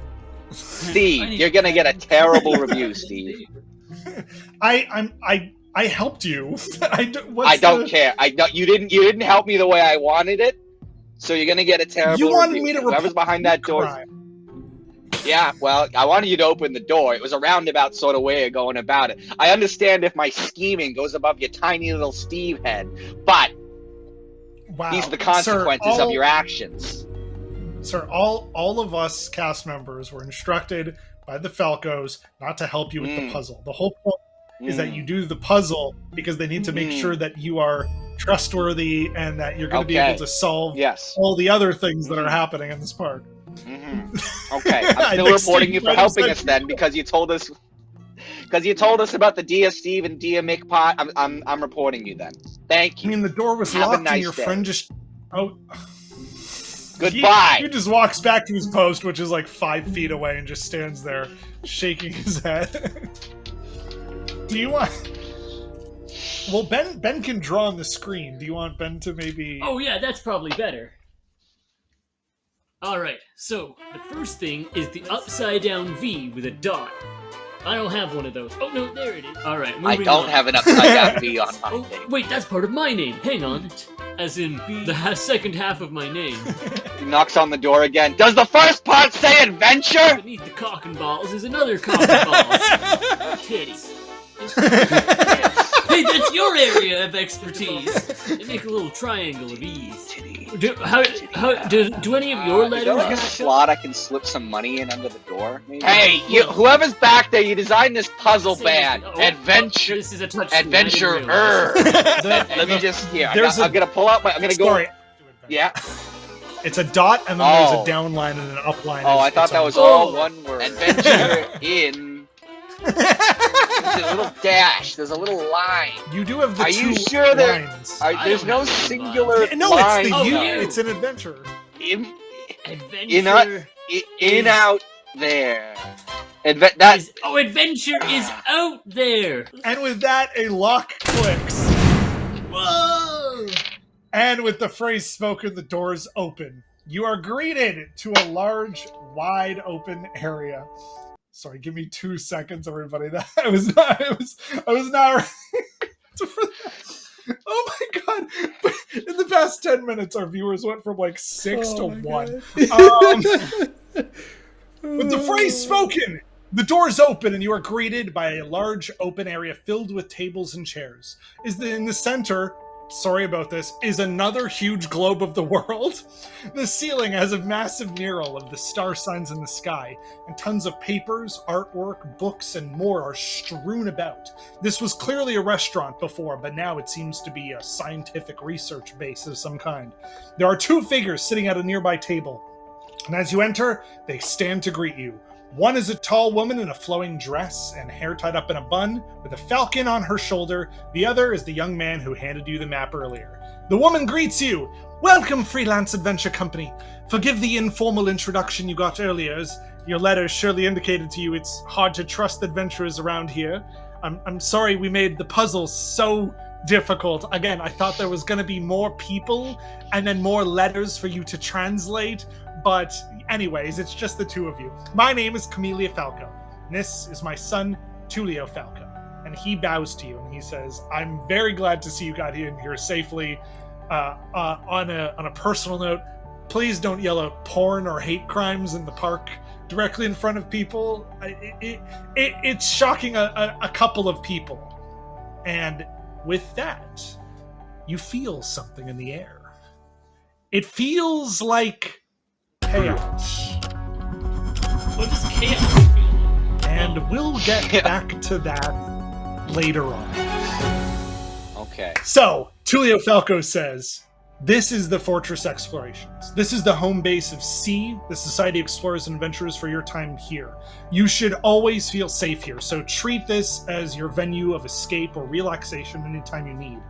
S1: Steve, you're gonna get a terrible review, Steve.
S4: I helped you.
S1: I don't care. You didn't help me the way I wanted it, so you're gonna get a terrible review.
S4: You wanted me to
S1: whoever's behind that door. Yeah, well, I wanted you to open the door. It was a roundabout sort of way of going about it. I understand if my scheming goes above your tiny little Steve head, but these are the consequences of your actions.
S4: Sir, all of us cast members were instructed by the Falcos not to help you with the puzzle. The whole point is that you do the puzzle because they need to make sure that you are trustworthy and that you're going to be able to solve all the other things that are happening in this park.
S1: Okay, I'm still reporting you for helping us then because you told us about the Dear Steve and Dear Mick pot. I'm reporting you then. Thank
S4: I
S1: you.
S4: mean, the door was
S1: Have a
S4: locked
S1: nice
S4: and your
S1: day.
S4: friend just... Oh.
S1: Goodbye.
S4: He just walks back to his post, which is like 5 feet away, and just stands there, shaking his head. Do you want... Well, Ben can draw on the screen. Do you want Ben to maybe...
S2: Oh yeah, that's probably better. Alright, so the first thing is the upside down V with a dot. I don't have one of those. Oh no, there it is. Alright, moving
S1: I don't
S2: on.
S1: have an upside down V on my
S2: Oh,
S1: thing.
S2: wait, that's part of my name. Hang on. As in, the second half of my name.
S1: He knocks on the door again. Does the first part say adventure?
S2: Beneath the cock and balls is another cock and balls. Titties. Hey, that's your area of expertise. They make a little triangle of ease. Do any of your
S1: Is
S2: letters
S1: there like a
S2: match up?
S1: slot I can slip some money in under the door? Maybe? Hey, whoever's back there, you designed this puzzle band. Adventure.
S2: This is a touch.
S1: Adventurer. Let me just I'm gonna pull out my. I'm gonna go.
S4: Sorry.
S1: Yeah.
S4: It's a dot, and then there's a down line and an up line.
S1: Oh, I thought that was all one word. Adventure in. There's a little dash. There's a little line.
S4: You do have the
S1: Are
S4: two
S1: you sure
S4: lines.
S1: There's no singular
S4: No,
S1: line?
S4: it's the U.
S2: no.
S4: It's an adventure.
S2: Adventure.
S1: In out there.
S2: Adventure is out there.
S4: And with that, a lock clicks.
S2: Whoa!
S4: And with the phrase spoken, the doors open. You are greeted to a large, wide open area. Sorry, give me 2 seconds, everybody. That I was not Oh my god! In the past 10 minutes, our viewers went from like 6 to 1. With the phrase spoken, the doors open and you are greeted by a large open area filled with tables and chairs. In the center, sorry about this, is another huge globe of the world. The ceiling has a massive mural of the star signs in the sky, and tons of papers, artwork, books, and more are strewn about. This was clearly a restaurant before, but now it seems to be a scientific research base of some kind. There are 2 figures sitting at a nearby table, and as you enter, they stand to greet you. One is a tall woman in a flowing dress and hair tied up in a bun with a falcon on her shoulder. The other is the young man who handed you the map earlier. The woman greets you. Welcome, Freelance Adventure Company. Forgive the informal introduction you got earlier, as your letters surely indicated to you it's hard to trust adventurers around here. I'm sorry we made the puzzle so difficult. Again, I thought there was going to be more people and then more letters for you to translate. But anyways, it's just the 2 of you. My name is Camellia Falco. And this is my son, Tullio Falco. And he bows to you and he says, I'm very glad to see you got in here safely. On a personal note, please don't yell out porn or hate crimes in the park directly in front of people. It's shocking a couple of people. And with that, you feel something in the air. It feels like chaos.
S2: What does chaos feel like?
S4: And we'll get back to that later on.
S1: Okay.
S4: So, Tullio Falco says, this is the Fortress Explorations. This is the home base of S.E.A, the Society of Explorers and Adventurers, for your time here. You should always feel safe here, so treat this as your venue of escape or relaxation anytime you need.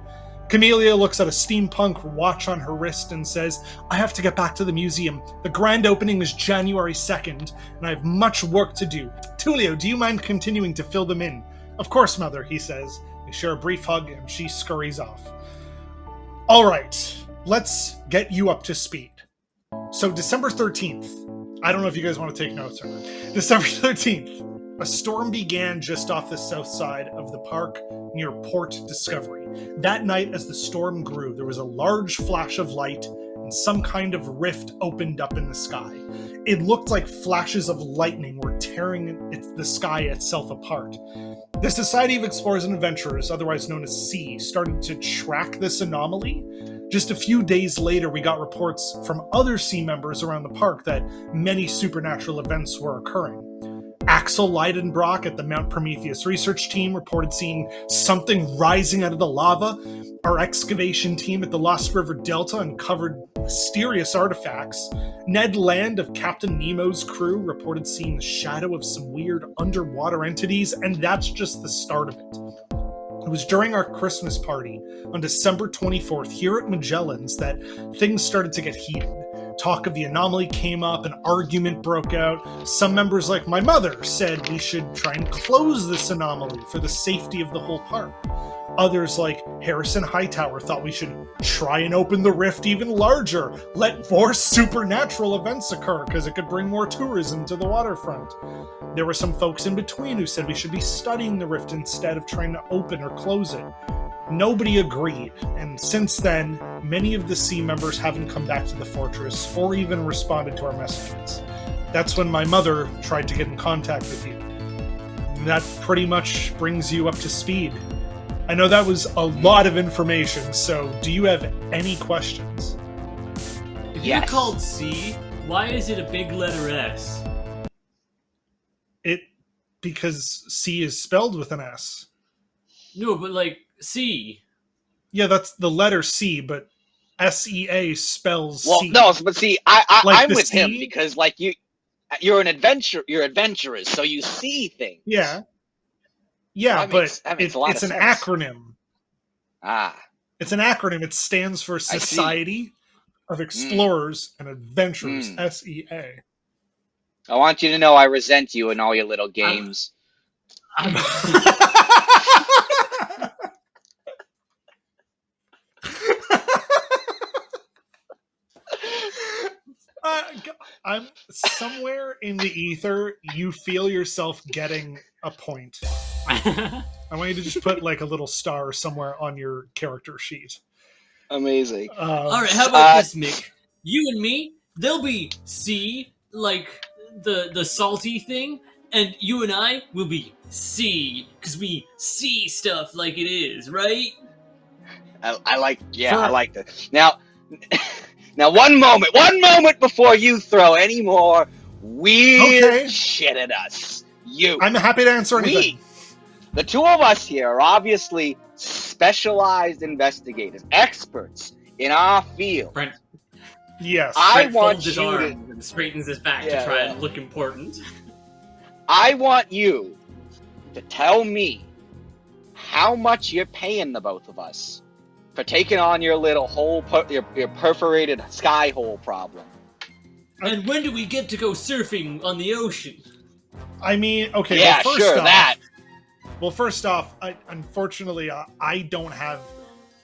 S4: Camellia looks at a steampunk watch on her wrist and says, I have to get back to the museum. The grand opening is January 2nd, and I have much work to do. Tullio, do you mind continuing to fill them in? Of course, Mother, he says. They share a brief hug, and she scurries off. All right, let's get you up to speed. So December 13th, I don't know if you guys want to take notes or not. December 13th, a storm began just off the south side of the park near Port Discovery. That night, as the storm grew, there was a large flash of light and some kind of rift opened up in the sky. It looked like flashes of lightning were tearing the sky itself apart. The Society of Explorers and Adventurers, otherwise known as S.E.A, started to track this anomaly. Just a few days later, we got reports from other S.E.A members around the park that many supernatural events were occurring. Axel Leidenbrock at the Mount Prometheus research team reported seeing something rising out of the lava. Our excavation team at the Lost River Delta uncovered mysterious artifacts. Ned Land of Captain Nemo's crew reported seeing the shadow of some weird underwater entities, and that's just the start of it. It was during our Christmas party on December 24th here at Magellan's that things started to get heated. Talk of the anomaly came up, an argument broke out. Some members, like my mother, said we should try and close this anomaly for the safety of the whole park. Others, like Harrison Hightower, thought we should try and open the rift even larger, let more supernatural events occur because it could bring more tourism to the waterfront. There were some folks in between who said we should be studying the rift instead of trying to open or close it. Nobody agreed, and since then, many of the SEA members haven't come back to the fortress or even responded to our messages. That's when my mother tried to get in contact with you. That pretty much brings you up to speed. I know that was a lot of information, so do you have any questions?
S2: If you're called C, why is it a big letter S?
S4: Because C is spelled with an S.
S2: No, but like C. Yeah,
S4: that's the letter C, but S.E.A. spells
S1: well,
S4: C.
S1: No, but see, I'm with
S4: C?
S1: him because like you're adventurous, so you see things.
S4: Yeah, but it's an acronym. It's an acronym. It stands for Society of Explorers and Adventurers. S.E.A.
S1: I want you to know I resent you and all your little games. I'm somewhere in the ether. You feel yourself getting a point. I want you to just put like a little star somewhere on your character sheet. Amazing.
S2: All right, how about this, Mick? You and me, they'll be C, like the salty thing, and you and I will be C, because we see stuff like it is, right?
S1: I like that. Now, one moment before you throw any more weird shit at us.
S4: I'm happy to answer anything.
S1: The two of us here are obviously specialized investigators, experts in our field.
S2: Brent.
S4: Yes.
S2: Brent folds his arm and straightens his back to try and look important.
S1: I want you to tell me how much you're paying the both of us for taking on your little hole, your perforated sky hole problem.
S2: And when do we get to go surfing on the ocean?
S4: I mean, okay.
S1: Yeah,
S4: well,
S1: sure, that.
S4: Well, first off, unfortunately, I don't have...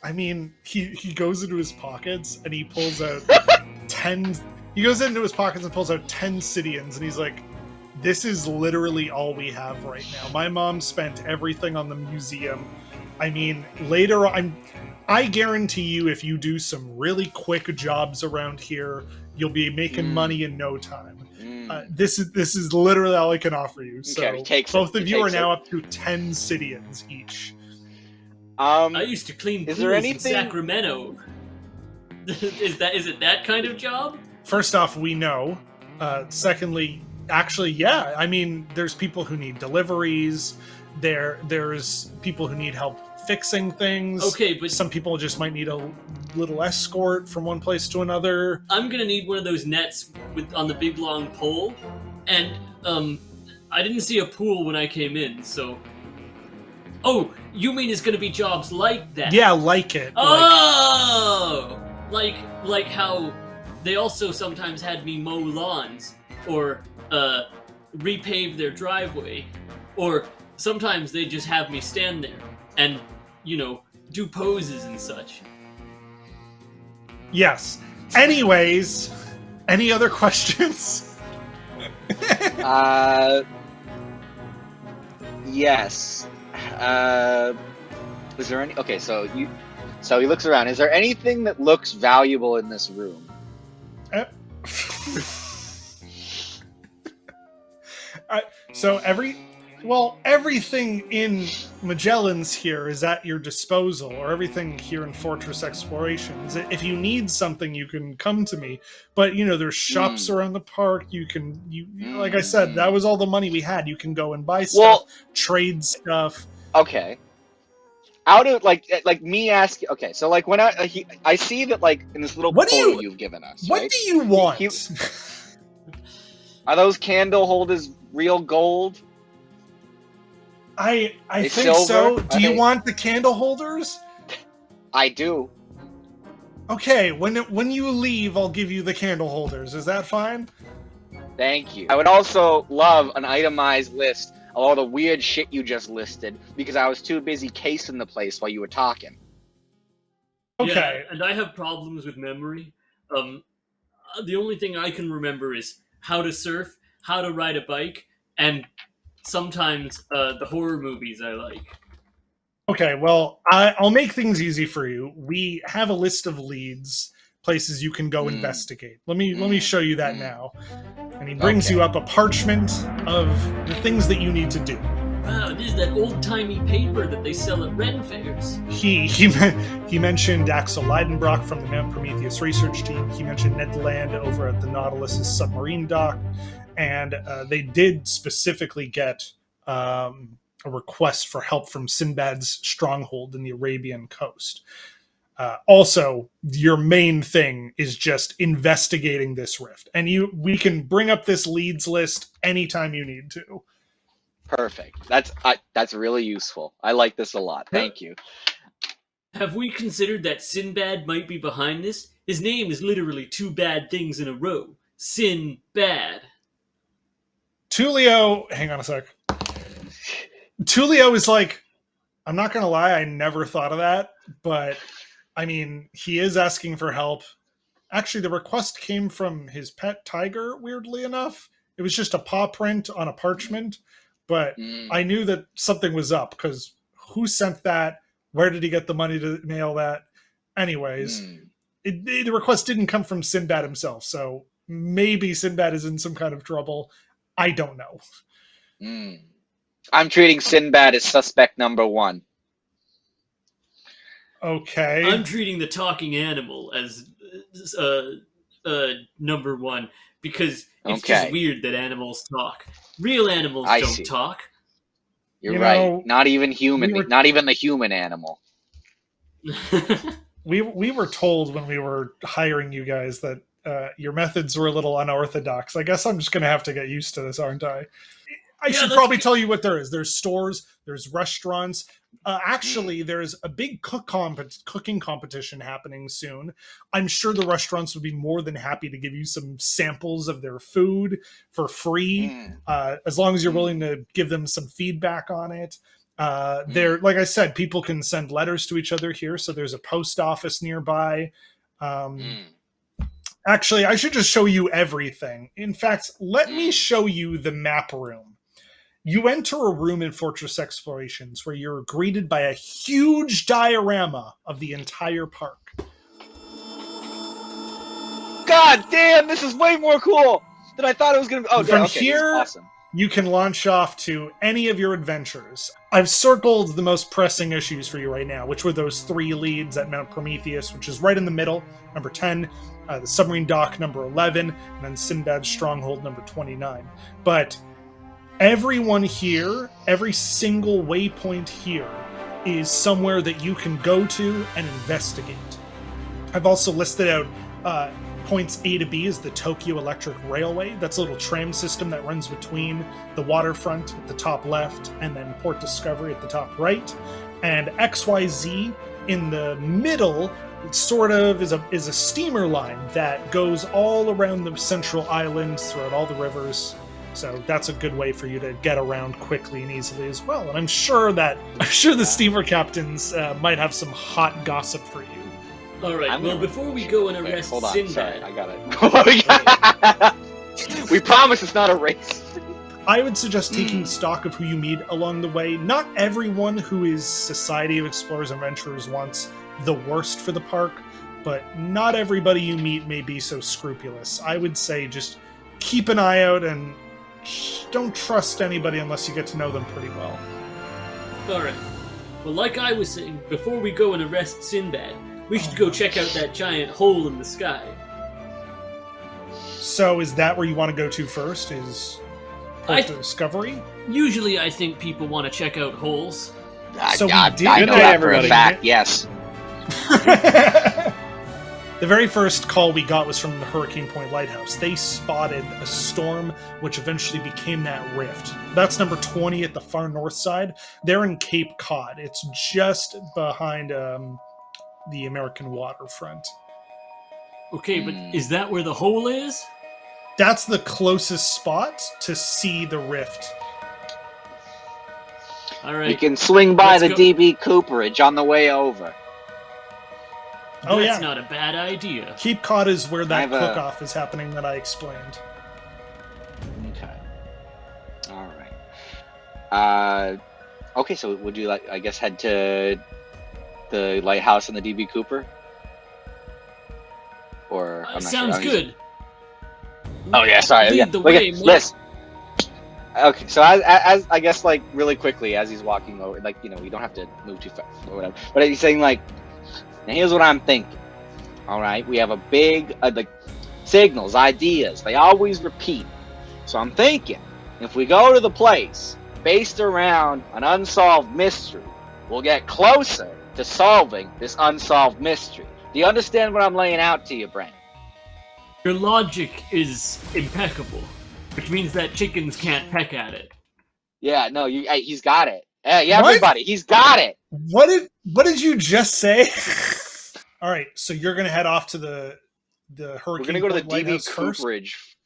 S4: I mean, he goes into his pockets and he pulls out 10... He goes into his pockets and pulls out 10 Sidians, and he's like, this is literally all we have right now. My mom spent everything on the museum. I mean, later on... I guarantee you, if you do some really quick jobs around here, you'll be making money in no time. This is literally all I can offer you. So both of you are now up to 10 Sidians each.
S2: I used to clean pools in Sacramento. Is it that kind of job?
S4: First off, we know. Secondly, actually, yeah. I mean, there's people who need deliveries. There's people who need help fixing things.
S2: Okay, but
S4: some people just might need a little escort from one place to another.
S2: I'm gonna need one of those nets on the big long pole, and I didn't see a pool when I came in, so. Oh, you mean it's gonna be jobs like that?
S4: Yeah, like it.
S2: Oh, like how they also sometimes had me mow lawns or repave their driveway, or sometimes they just have me stand there and, do poses and such.
S4: Yes. Anyways, any other questions?
S1: Yes. Is there any... Okay, so he looks around. Is there anything that looks valuable in this room?
S4: So everything in Magellan's here is at your disposal, or everything here in Fortress Explorations. If you need something, you can come to me. But there's shops around the park. You like I said, that was all the money we had. You can go and buy stuff, trade stuff.
S1: Okay. Out of like me asking. Okay, so like when I see that like in this little photo you've given us.
S4: What
S1: right?
S4: do you want?
S1: Are those candle holders real gold?
S4: I
S1: It's
S4: think so.
S1: silver?
S4: Do you
S1: Okay.
S4: want the candle holders?
S1: I do.
S4: Okay, when you leave, I'll give you the candle holders. Is that fine?
S1: Thank you. I would also love an itemized list of all the weird shit you just listed because I was too busy casing the place while you were talking.
S4: Okay.
S2: Yeah, and I have problems with memory. The only thing I can remember is how to surf, how to ride a bike, and sometimes the horror movies I like.
S4: Okay, well, I'll make things easy for you. We have a list of leads, places you can go investigate. Let me show you that now. And he brings you up a parchment of the things that you need to do.
S2: Wow, this is that old-timey paper that they sell at Ren fairs.
S4: He mentioned Axel Leidenbrock from the Mount Prometheus research team. He mentioned Ned Land over at the Nautilus's submarine dock, and they did specifically get a request for help from Sinbad's stronghold in the Arabian coast. Also, your main thing is just investigating this rift, and we can bring up this leads list anytime you need to.
S1: Perfect. That's really useful. I like this a lot. Thank you.
S2: Have we considered that Sinbad might be behind this? His name is literally two bad things in a row. Sin-bad.
S4: Tulio, hang on a sec. Tulio is like, I'm not going to lie, I never thought of that, but I mean, he is asking for help. Actually, the request came from his pet tiger, weirdly enough. It was just a paw print on a parchment, but I knew that something was up, because who sent that? Where did he get the money to mail that? Anyways, the request didn't come from Sinbad himself, so maybe Sinbad is in some kind of trouble. I don't know.
S1: I'm treating Sinbad as suspect number 1.
S4: Okay.
S2: I'm treating the talking animal as number 1 because it's just weird that animals talk. Real animals don't talk.
S1: You're right. Not even human. Not even the human animal.
S4: We were told when we were hiring you guys that your methods were a little unorthodox. I guess I'm just going to have to get used to this, aren't I? I should probably tell you what there is. There's stores, there's restaurants. Actually, there's a big cooking competition happening soon. I'm sure the restaurants would be more than happy to give you some samples of their food for free, as long as you're willing to give them some feedback on it. There, like I said, people can send letters to each other here, so there's a post office nearby. Actually, I should just show you everything. In fact, let me show you the map room. You enter a room in Fortress Explorations where you're greeted by a huge diorama of the entire park.
S1: God damn, this is way more cool than I thought it was going to be. Oh,
S4: From
S1: okay,
S4: here,
S1: awesome.
S4: You can launch off to any of your adventures. I've circled the most pressing issues for you right now, which were those 3 leads at Mount Prometheus, which is right in the middle, number 10, the submarine dock, number 11, and then Sinbad's stronghold, number 29. But everyone here, every single waypoint here, is somewhere that you can go to and investigate. I've also listed out points A to B is the Tokyo Electric Railway. That's a little tram system that runs between the waterfront at the top left and then Port Discovery at the top right. And XYZ in the middle sort of is a steamer line that goes all around the central islands throughout all the rivers. So that's a good way for you to get around quickly and easily as well. And I'm sure the steamer captains might have some hot gossip for you.
S2: All right. Well, before we go and arrest Sinbad,
S1: sorry, I got it. We promise it's not a race.
S4: I would suggest taking stock of who you meet along the way. Not everyone who is Society of Explorers and Adventurers wants the worst for the park, but not everybody you meet may be so scrupulous. I would say just keep an eye out and don't trust anybody unless you get to know them pretty well.
S2: Alright. Well, like I was saying, before we go and arrest Sinbad, we should go check out that giant hole in the sky.
S4: So is that where you want to go to first? Is Port Discovery?
S2: Usually I think people want to check out holes.
S1: I know that for a fact, yes.
S4: The very first call we got was from the Hurricane Point Lighthouse. They spotted a storm which eventually became that rift. That's number 20 at the far north side. They're in Cape Cod. It's just behind the American waterfront.
S2: Okay, but is that where the hole is?
S4: That's the closest spot to see the rift.
S2: All right.
S1: You can swing by
S2: Let's
S1: the
S2: go.
S1: DB Cooperage on the way over.
S4: Oh,
S2: That's
S4: yeah.
S2: not a bad idea.
S4: Cape Cod is where that
S1: I have a-
S4: cook-off is happening that I explained.
S1: Okay. All right. Okay, so would you like, I guess, head to the lighthouse and the DB Cooper? Or I'm not
S2: Sounds
S1: sure.
S2: good.
S1: Oh yeah, sorry.
S2: Lead
S1: Yeah.
S2: the
S1: Look
S2: way,
S1: at
S2: Mick.
S1: this. Okay, so as I guess, like, really quickly as he's walking over, like, you don't have to move too fast or whatever. But he's saying, like, now here's what I'm thinking. All right, we have a big like signals, ideas. They always repeat. So I'm thinking, if we go to the place based around an unsolved mystery, we'll get closer to solving this unsolved mystery. Do you understand what I'm laying out to you, Brent?
S2: Your logic is impeccable, which means that chickens can't peck at it.
S1: Yeah, no, he's got it. Hey,
S4: What?
S1: everybody, he's got it.
S4: What did you just say? All right, so you're gonna head off to the
S1: We're
S4: Hurricane
S1: gonna go to the
S4: Point
S1: DB
S4: Lighthouse first?
S1: Cooperage.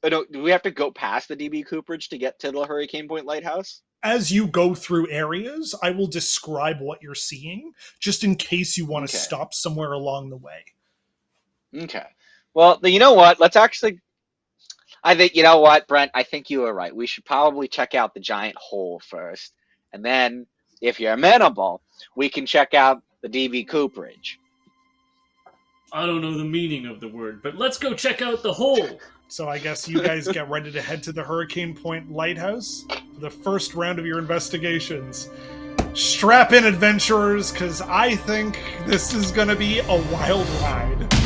S1: Oh, no, do we have to go past the DB Cooperage to get to the Hurricane Point Lighthouse?
S4: As you go through areas, I will describe what you're seeing, just in case you want to
S1: Okay.
S4: stop somewhere along the way.
S1: Okay. Well, then you know what? Let's actually. I think, you know what, Brent? I think you were right. We should probably check out the giant hole first, and then, if you're amenable, we can check out the DB Cooperage.
S2: I don't know the meaning of the word, but let's go check out the hole.
S4: So I guess you guys get ready to head to the Hurricane Point Lighthouse for the first round of your investigations. Strap in, adventurers, because I think this is going to be a wild ride.